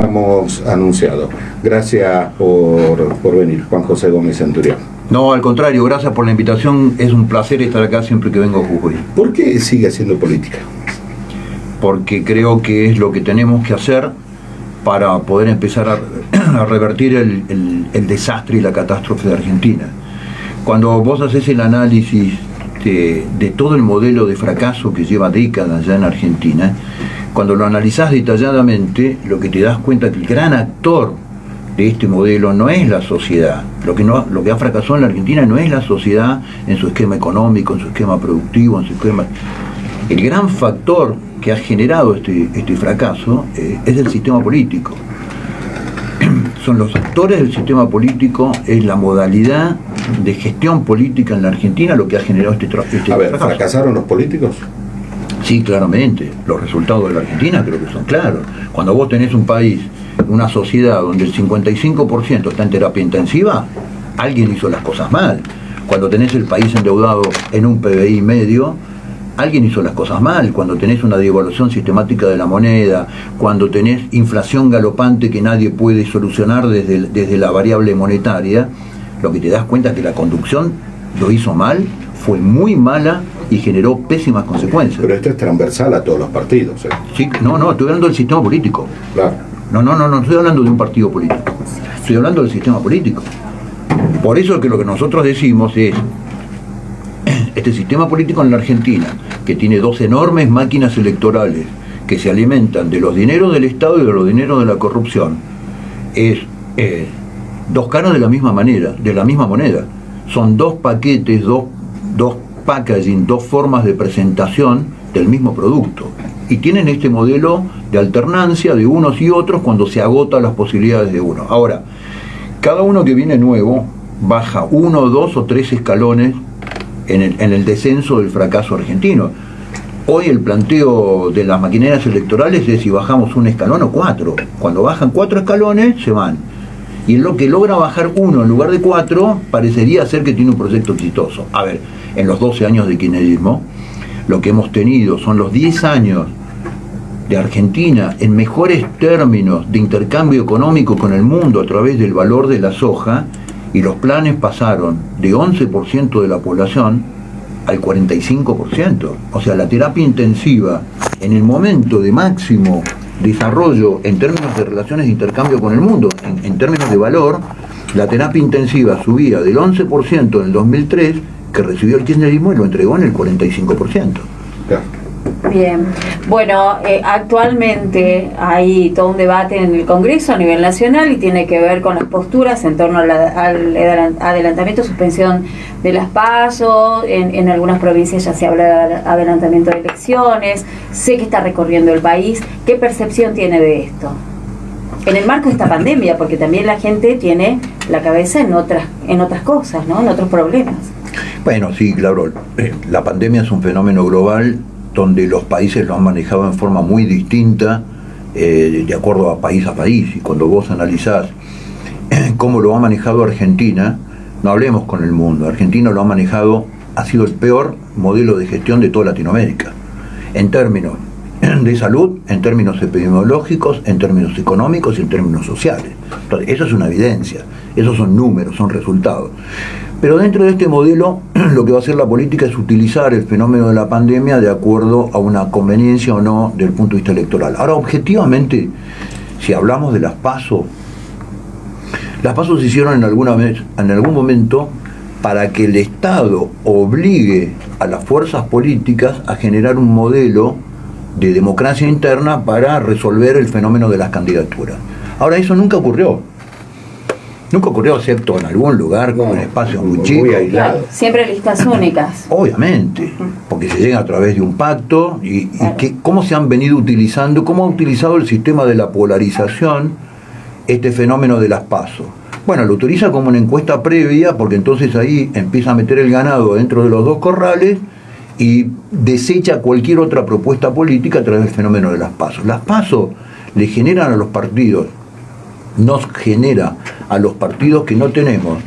hemos anunciado. Gracias por venir, Juan José Gómez Centurión. No, al contrario, gracias por la invitación. Es un placer estar acá siempre que vengo a Jujuy. ¿Por qué sigue haciendo política? Porque creo que es lo que tenemos que hacer para poder empezar a revertir el desastre y la catástrofe de Argentina. Cuando vos haces el análisis de todo el modelo de fracaso que lleva décadas ya en Argentina, cuando lo analizás detalladamente, lo que te das cuenta es que el gran actor de este modelo no es la sociedad. Lo que ha fracasado en la Argentina no es la sociedad en su esquema económico, en su esquema productivo, en su esquema... El gran factor que ha generado este fracaso es el sistema político. Son los actores del sistema político, es la modalidad de gestión política en la Argentina lo que ha generado este fracaso. ¿Fracasaron los políticos? Sí, claramente. Los resultados de la Argentina creo que son claros. Cuando vos tenés un país, una sociedad donde el 55% está en terapia intensiva, alguien hizo las cosas mal. Cuando tenés el país endeudado en un PBI medio, alguien hizo las cosas mal. Cuando tenés una devaluación sistemática de la moneda, cuando tenés inflación galopante que nadie puede solucionar desde la variable monetaria, lo que te das cuenta es que la conducción lo hizo mal, fue muy mala y generó pésimas consecuencias. Pero esto es transversal a todos los partidos. Sí, no, estoy hablando del sistema político. Claro. No estoy hablando de un partido político. Estoy hablando del sistema político. Por eso que lo que nosotros decimos es, este sistema político en la Argentina, que tiene dos enormes máquinas electorales que se alimentan de los dineros del Estado y de los dineros de la corrupción, es dos caras de la misma moneda. Son dos paquetes, dos packaging, dos formas de presentación del mismo producto. Y tienen este modelo de alternancia de unos y otros cuando se agotan las posibilidades de uno. Ahora, cada uno que viene nuevo baja 1, 2 o 3 escalones en el descenso del fracaso argentino. Hoy el planteo de las maquineras electorales es si bajamos un escalón o 4. Cuando bajan 4 escalones, se van. Y en lo que logra bajar 1 en lugar de 4, parecería ser que tiene un proyecto exitoso. A ver, en los 12 años de kirchnerismo, lo que hemos tenido son los 10 años de Argentina en mejores términos de intercambio económico con el mundo a través del valor de la soja, y los planes pasaron de 11% de la población al 45%. O sea, la terapia intensiva, en el momento de máximo desarrollo en términos de relaciones de intercambio con el mundo, en términos de valor, la terapia intensiva subía del 11% en el 2003, que recibió el kirchnerismo, y lo entregó en el 45%. Bien, bueno, actualmente hay todo un debate en el Congreso a nivel nacional y tiene que ver con las posturas en torno al adelantamiento, suspensión de las PASO. En algunas provincias ya se habla de adelantamiento de elecciones. Sé que está recorriendo el país. ¿Qué percepción tiene de esto? En el marco de esta pandemia, porque también la gente tiene la cabeza en otras cosas, ¿no? En otros problemas. Bueno, sí, claro. La pandemia es un fenómeno global donde los países lo han manejado en forma muy distinta, de acuerdo a país. Y cuando vos analizás cómo lo ha manejado Argentina, no hablemos con el mundo. Argentina lo ha manejado, ha sido el peor modelo de gestión de toda Latinoamérica, en términos de salud, en términos epidemiológicos, en términos económicos y en términos sociales. Entonces, eso es una evidencia, esos son números, son resultados. Pero dentro de este modelo, lo que va a hacer la política es utilizar el fenómeno de la pandemia de acuerdo a una conveniencia o no del punto de vista electoral. Ahora, objetivamente, si hablamos de las PASO se hicieron en algún momento para que el Estado obligue a las fuerzas políticas a generar un modelo de democracia interna para resolver el fenómeno de las candidaturas. Ahora, eso nunca ocurrió. Nunca ocurrió, excepto en algún lugar con espacios muy chicos. Claro, siempre listas únicas. Obviamente, porque se llega a través de un pacto y cómo se han venido utilizando, cómo ha utilizado el sistema de la polarización este fenómeno de las PASO. Bueno, lo utiliza como una encuesta previa, porque entonces ahí empieza a meter el ganado dentro de los dos corrales y desecha cualquier otra propuesta política a través del fenómeno de las PASO. Las PASO le generan a los partidos, nos genera a los partidos que no tenemos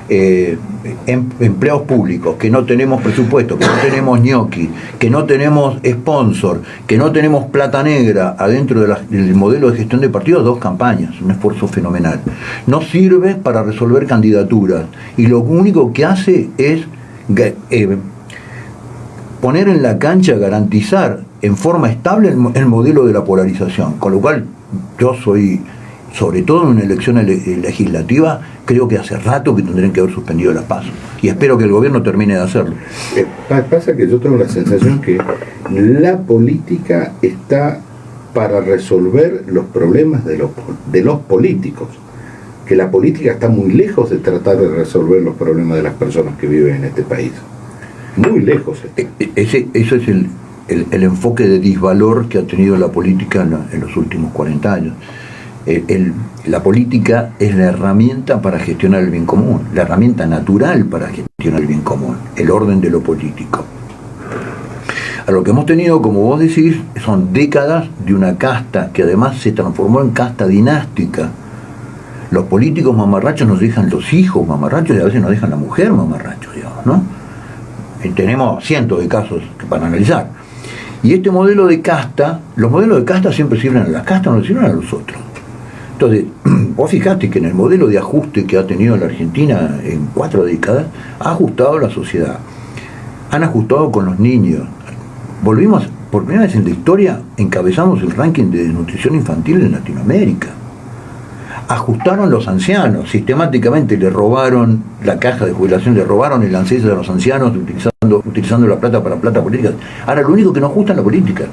empleados públicos, que no tenemos presupuesto, que no tenemos ñoqui, que no tenemos sponsor, que no tenemos plata negra adentro del modelo de gestión de partidos, 2 campañas, un esfuerzo fenomenal. No sirve para resolver candidaturas y lo único que hace es poner en la cancha, garantizar en forma estable el modelo de la polarización, con lo cual yo soy, sobre todo en una elección legislativa, creo que hace rato que tendrían que haber suspendido las PASO y espero que el gobierno termine de hacerlo. Pasa que yo tengo la sensación que la política está para resolver los problemas de los políticos, que la política está muy lejos de tratar de resolver los problemas de las personas que viven en este país, muy lejos. Ese es el enfoque de disvalor que ha tenido la política en los últimos 40 años. La política es la herramienta para gestionar el bien común, la herramienta natural para gestionar el bien común, el orden de lo político. A lo que hemos tenido, como vos decís, son décadas de una casta que además se transformó en casta dinástica. Los políticos mamarrachos nos dejan los hijos mamarrachos y a veces nos dejan la mujer mamarrachos, digamos, ¿no? Y tenemos cientos de casos para analizar. Y este modelo de casta, los modelos de casta siempre sirven a las castas, no sirven a los otros. Entonces, vos fijate que en el modelo de ajuste que ha tenido la Argentina en 4 décadas, ha ajustado la sociedad, han ajustado con los niños. Volvimos, por primera vez en la historia, encabezamos el ranking de desnutrición infantil en Latinoamérica. Ajustaron los ancianos, sistemáticamente le robaron la caja de jubilación, le robaron el ANSES a los ancianos utilizando la plata para plata política. Ahora lo único que no ajusta es la política.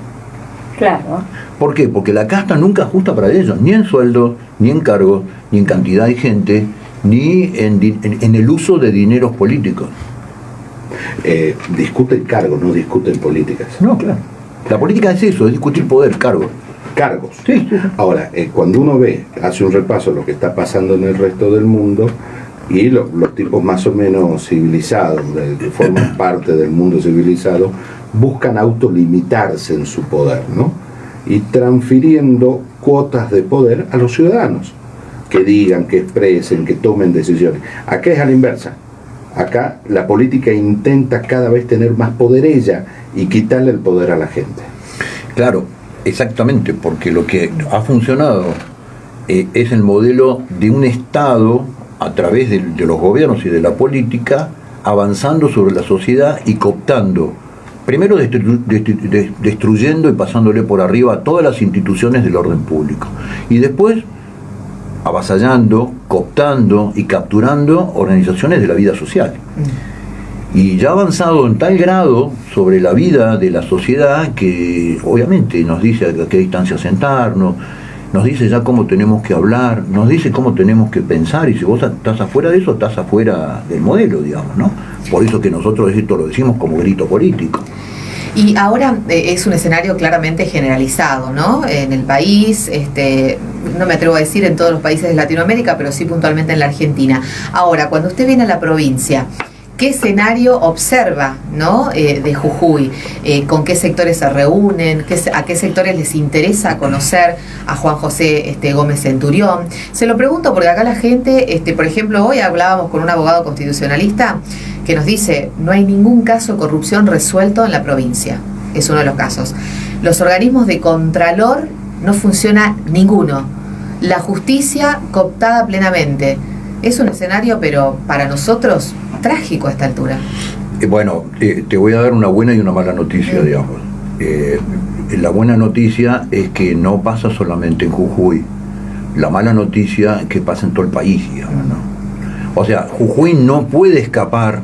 Claro. ¿Por qué? Porque la casta nunca ajusta para ellos, ni en sueldos, ni en cargos, ni en cantidad de gente, ni en el uso de dineros políticos. Discuten cargos, no discuten políticas. No, claro. La política es eso, es discutir poder, cargos. Sí. Ahora, cuando uno hace un repaso de lo que está pasando en el resto del mundo, y los tipos más o menos civilizados, que forman parte del mundo civilizado, buscan autolimitarse en su poder, ¿no? Y transfiriendo cuotas de poder a los ciudadanos, que digan, que expresen, que tomen decisiones. Acá es a la inversa. Acá la política intenta cada vez tener más poder ella y quitarle el poder a la gente. Claro, exactamente, porque lo que ha funcionado es el modelo de un Estado a través de los gobiernos y de la política avanzando sobre la sociedad y cooptando, primero destruyendo y pasándole por arriba a todas las instituciones del orden público y después avasallando, cooptando y capturando organizaciones de la vida social. Y ya ha avanzado en tal grado sobre la vida de la sociedad que obviamente nos dice a qué distancia sentarnos, nos dice ya cómo tenemos que hablar, nos dice cómo tenemos que pensar, y si vos estás afuera de eso, estás afuera del modelo, digamos, ¿no? Por eso que nosotros esto lo decimos como grito político. Y ahora es un escenario claramente generalizado, ¿no? En el país, no me atrevo a decir en todos los países de Latinoamérica, pero sí puntualmente en la Argentina. Ahora, cuando usted viene a la provincia, ¿qué escenario observa, ¿no? De Jujuy? ¿Con qué sectores se reúnen? ¿A qué sectores les interesa conocer a Juan José Gómez Centurión? Se lo pregunto porque acá la gente, por ejemplo, hoy hablábamos con un abogado constitucionalista que nos dice, no hay ningún caso de corrupción resuelto en la provincia. Es uno de los casos. Los organismos de contralor no funciona ninguno. La justicia cooptada plenamente. Es un escenario, pero para nosotros, trágico a esta altura. Bueno, te voy a dar una buena y una mala noticia, digamos. La buena noticia es que no pasa solamente en Jujuy. La mala noticia es que pasa en todo el país, digamos, ¿no? O sea, Jujuy no puede escapar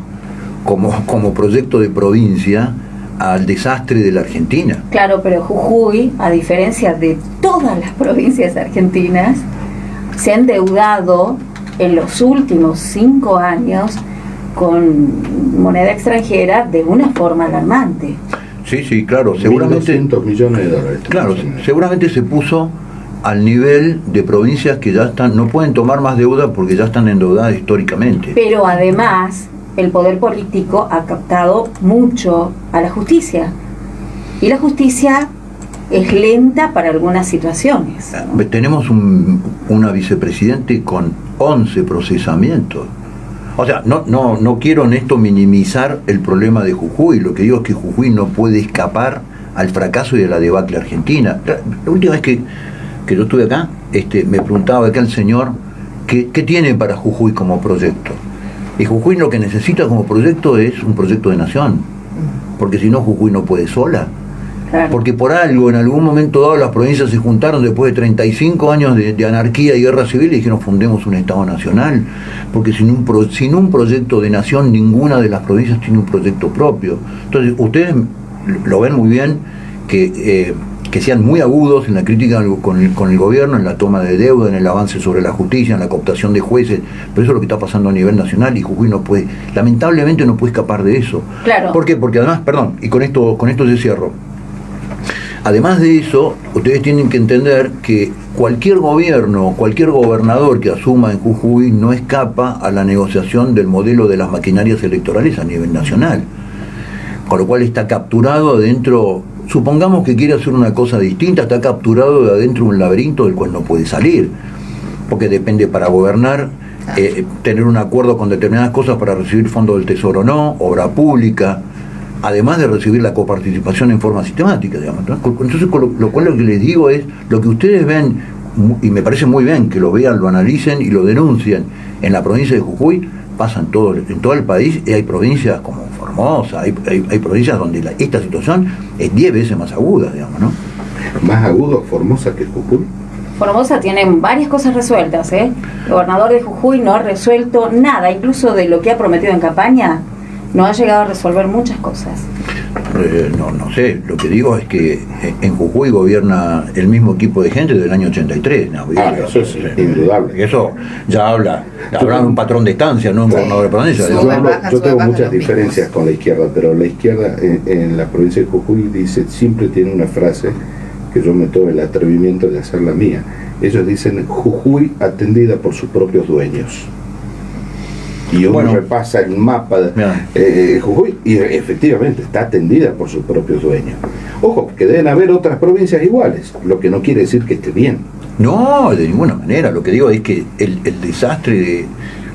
como proyecto de provincia al desastre de la Argentina. Claro, pero Jujuy, a diferencia de todas las provincias argentinas, se ha endeudado en los últimos 5 años con moneda extranjera de una forma alarmante. Sí, claro, seguramente 1.200 millones de dólares. Claro, seguramente se puso al nivel de provincias que ya están, no pueden tomar más deuda porque ya están endeudadas históricamente. Pero además, el poder político ha captado mucho a la justicia. Y la justicia es lenta para algunas situaciones, ¿no? Tenemos una vicepresidente con 11 procesamientos. O sea, no quiero en esto minimizar el problema de Jujuy. Lo que digo es que Jujuy no puede escapar al fracaso y a la debacle argentina. La última vez que yo estuve acá, me preguntaba acá el señor ¿qué tiene para Jujuy como proyecto? Y Jujuy lo que necesita como proyecto es un proyecto de nación, porque si no Jujuy no puede sola. Claro. Porque por algo, en algún momento dado, las provincias se juntaron después de 35 años de anarquía y guerra civil y dijeron fundemos un Estado nacional, porque sin un proyecto de nación ninguna de las provincias tiene un proyecto propio. Entonces ustedes lo ven muy bien, que sean muy agudos en la crítica con el gobierno, en la toma de deuda, en el avance sobre la justicia, en la cooptación de jueces, pero eso es lo que está pasando a nivel nacional y Jujuy no puede, lamentablemente no puede escapar de eso. Claro. ¿Por qué? Porque además, perdón, y con esto yo cierro. Además de eso, ustedes tienen que entender que cualquier gobierno, cualquier gobernador que asuma en Jujuy no escapa a la negociación del modelo de las maquinarias electorales a nivel nacional. Con lo cual está capturado adentro, supongamos que quiere hacer una cosa distinta, está capturado de adentro de un laberinto del cual no puede salir. Porque depende para gobernar, tener un acuerdo con determinadas cosas para recibir fondos del Tesoro o no, obra pública, además de recibir la coparticipación en forma sistemática, digamos. Entonces, lo cual lo que les digo es, lo que ustedes ven, y me parece muy bien que lo vean, lo analicen y lo denuncien en la provincia de Jujuy, pasa en todo el país, y hay provincias como Formosa, hay provincias donde esta situación es 10 veces más aguda, digamos, ¿no? Más agudo Formosa que Jujuy. Formosa tiene varias cosas resueltas, ¿eh? El gobernador de Jujuy no ha resuelto nada, incluso de lo que ha prometido en campaña, no ha llegado a resolver muchas cosas. No sé, lo que digo es que en Jujuy gobierna el mismo equipo de gente del año 83. Eso es indudable. Eso ya habla de un patrón de estancia, no un gobernador de provincia. Yo tengo muchas diferencias con la izquierda, pero la izquierda en la provincia de Jujuy siempre tiene una frase que yo me tomo el atrevimiento de hacerla mía. Ellos dicen Jujuy atendida por sus propios dueños. Y uno repasa el mapa de Jujuy y efectivamente está atendida por sus propios dueños. Ojo, que deben haber otras provincias iguales, lo que no quiere decir que esté bien. No, de ninguna manera. Lo que digo es que el desastre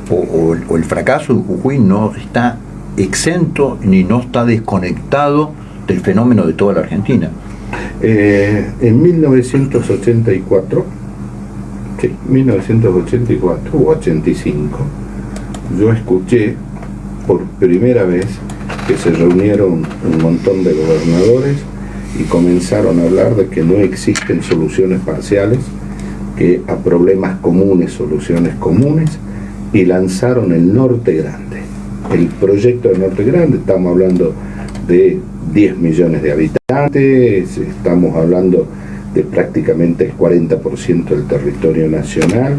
o el fracaso de Jujuy no está exento ni no está desconectado del fenómeno de toda la Argentina. En 1984 o 85, yo escuché por primera vez que se reunieron un montón de gobernadores y comenzaron a hablar de que no existen soluciones parciales, que a problemas comunes, soluciones comunes, y lanzaron el Norte Grande. El proyecto del Norte Grande, estamos hablando de 10 millones de habitantes, estamos hablando de prácticamente el 40% del territorio nacional,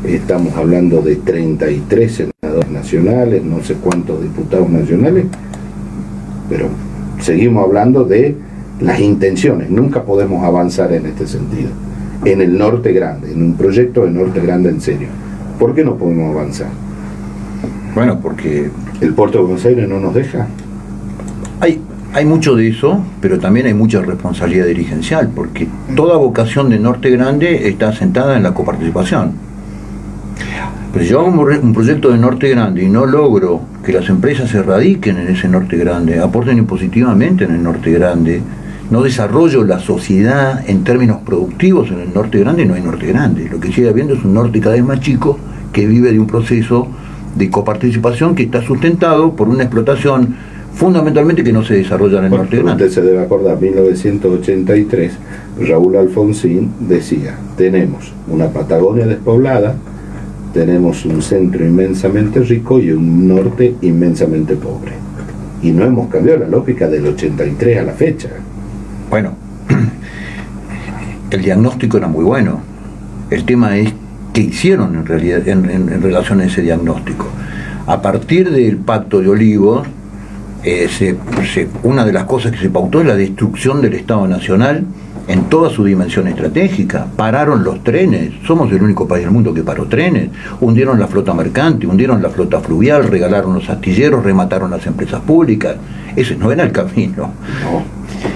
estamos hablando de 33 senadores nacionales, no sé cuántos diputados nacionales, pero seguimos hablando de las intenciones, nunca podemos avanzar en este sentido, en el Norte Grande, en un proyecto de Norte Grande en serio. ¿Por qué no podemos avanzar? Bueno, porque ¿el puerto de Buenos Aires no nos deja? Hay mucho de eso, pero también hay mucha responsabilidad dirigencial, porque toda vocación de Norte Grande está sentada en la coparticipación. Pero si yo hago un proyecto de Norte Grande y no logro que las empresas se radiquen en ese Norte Grande, aporten impositivamente en el Norte Grande, no desarrollo la sociedad en términos productivos en el Norte Grande, no hay Norte Grande. Lo que sigue habiendo es un norte cada vez más chico que vive de un proceso de coparticipación que está sustentado por una explotación fundamentalmente que no se desarrolla en el Norte Grande. Usted se debe acordar, 1983, Raúl Alfonsín decía, tenemos una Patagonia despoblada, tenemos un centro inmensamente rico y un norte inmensamente pobre. Y no hemos cambiado la lógica del 83 a la fecha. Bueno, el diagnóstico era muy bueno. El tema es qué hicieron en realidad en relación a ese diagnóstico. A partir del Pacto de Olivos, una de las cosas que se pautó es la destrucción del Estado Nacional en toda su dimensión estratégica. Pararon los trenes, somos el único país del mundo que paró trenes, hundieron la flota mercante, hundieron la flota fluvial, regalaron los astilleros, remataron las empresas públicas. Ese no era el camino. No,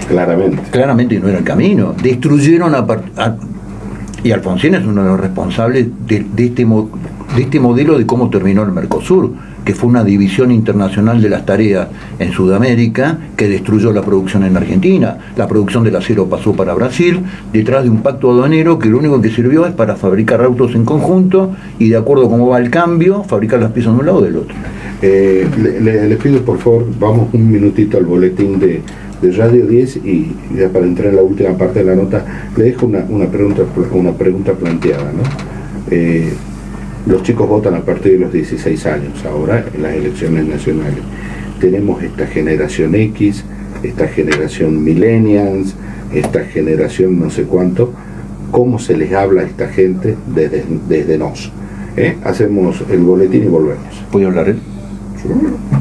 claramente. Claramente no era el camino. Destruyeron y Alfonsín es uno de los responsables de este modelo de cómo terminó el Mercosur, que fue una división internacional de las tareas en Sudamérica que destruyó la producción en Argentina. La producción del acero pasó para Brasil, detrás de un pacto aduanero que lo único que sirvió es para fabricar autos en conjunto y de acuerdo a cómo va el cambio, fabricar las piezas de un lado o del otro. Le pido por favor, vamos un minutito al boletín de Radio 10 y ya para entrar en la última parte de la nota, le dejo una pregunta planteada, ¿no? Los chicos votan a partir de los 16 años ahora en las elecciones nacionales. Tenemos esta generación X, esta generación millennials, esta generación no sé cuánto. ¿Cómo se les habla a esta gente desde nos? Hacemos el boletín y volvemos. ¿Puedo hablar él? Sure.